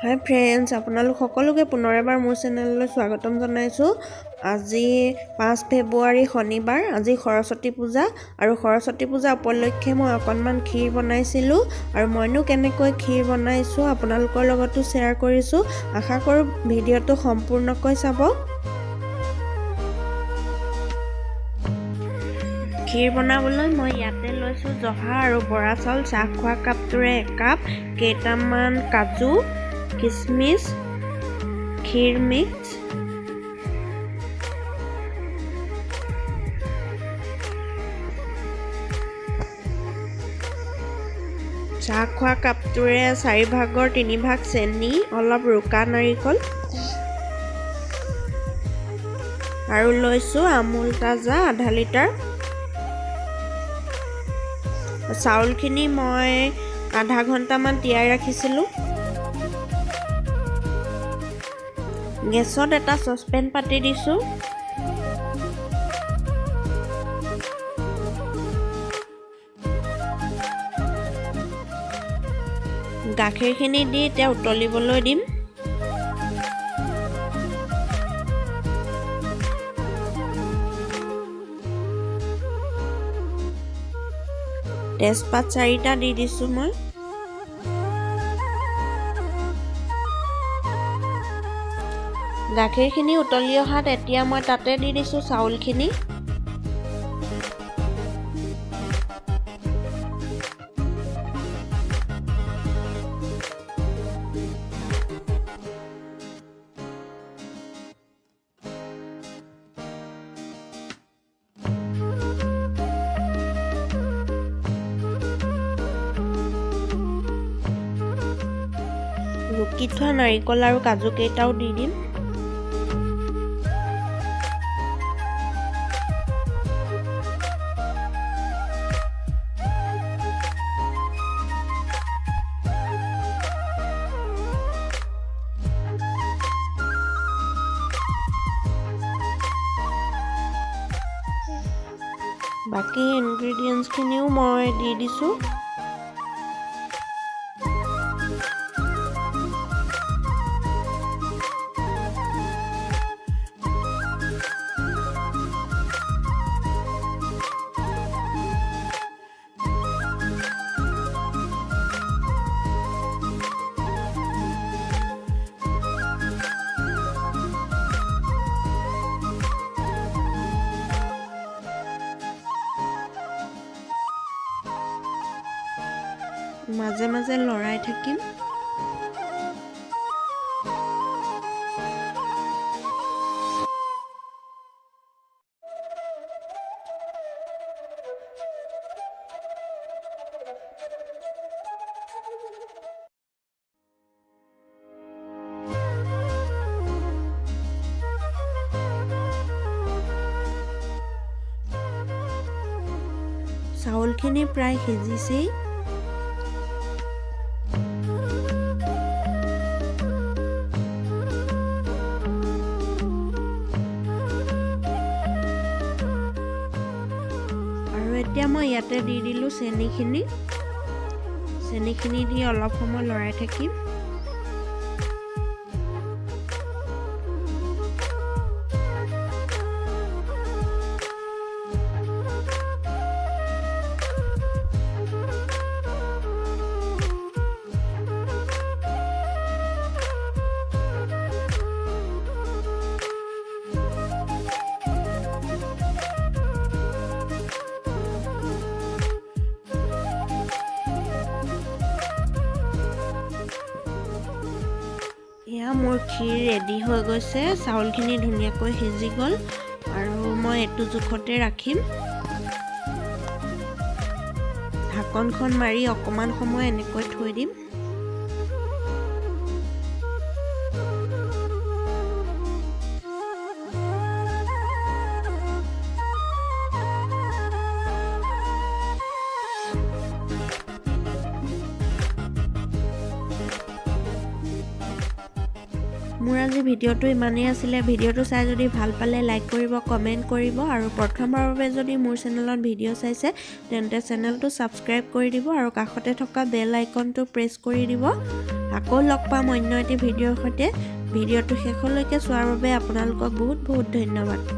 হাই friends, আপোনালোক সকলোকে পুনৰ এবাৰ মোৰ চেনেললৈ স্বাগতম জনাইছোঁ। আজি 5 ফেব্ৰুৱাৰী শনিবাৰ, আজি সৰস্বতী পূজা আৰু সৰস্বতী পূজা উপলক্ষে মই অকণমান ক্ষীৰ বনাইছিলোঁ আৰু মইনো কেনেকৈ ক্ষীৰ বনাইছোঁ আপোনালোকৰ লগতো শ্বেয়াৰ কৰিছোঁ। আশা কৰোঁ ভিডিঅ'টো সম্পূৰ্ণকৈ চাব। ক্ষীৰ বনাবলৈ মই ইয়াতে লৈছোঁ জহা আৰু বৰা চাউল, চাহ খোৱা কাপটোৰে 1 কাপ, কেইটামান কাজু, কিচমিচ, ক্ষীৰ মিক্স, চাহ খোৱা কাপটোৰে 4 ভাগৰ 3 ভাগ চেনি, অলপ ৰুকা নাৰিকল আৰু লৈছোঁ আমুল তাজা আধা লিটাৰ। চাউলখিনি মই আধা ঘণ্টামান তিয়াই ৰাখিছিলোঁ। গেছত এটা চচপেন পাতি দিছোঁ। গাখীৰখিনি দি এতিয়া উতলিবলৈ দিম। তেজপাত 4টা দি দিছোঁ মই। গাখীৰখিনি উতলি অহাত এতিয়া মই তাতে দি দিছোঁ চাউলখিনি। ৰুকি থোৱা নাৰিকল আৰু কাজু কেইটাও দি দিম। বাকী ইনগ্ৰেডিয়েণ্টছখিনিও মই দি দিছোঁ। মাজে মাজে লৰাই থাকিম। চাউলখিনি প্ৰায় সিজিছেই। এতিয়া মই ইয়াতে দি দিলোঁ চেনিখিনি দি অলপ সময় লৰাই থাকিম। এয়া মোৰ ক্ষীৰ ৰেডি হৈ গৈছে। চাউলখিনি ধুনীয়াকৈ সিজি গ'ল আৰু মই এইটো জোখতে ৰাখিম। ঢাকনখন মাৰি অকণমান সময় এনেকৈ থৈ দিম। মোৰ আজি ভিডিঅ'টো ইমানেই আছিলে। ভিডিঅ'টো চাই যদি ভাল পালে লাইক কৰিব, কমেণ্ট কৰিব আৰু প্ৰথমবাৰৰ বাবে যদি মোৰ চেনেলত ভিডিঅ' চাইছে তেন্তে চেনেলটো ছাবস্ক্ৰাইব কৰি দিব আৰু কাষতে থকা বেল আইকনটো প্ৰেছ কৰি দিব। আকৌ লগ পাম অন্য এটি ভিডিঅ'ৰ সৈতে। ভিডিঅ'টো শেষলৈকে চোৱাৰ বাবে আপোনালোকক বহুত বহুত ধন্যবাদ।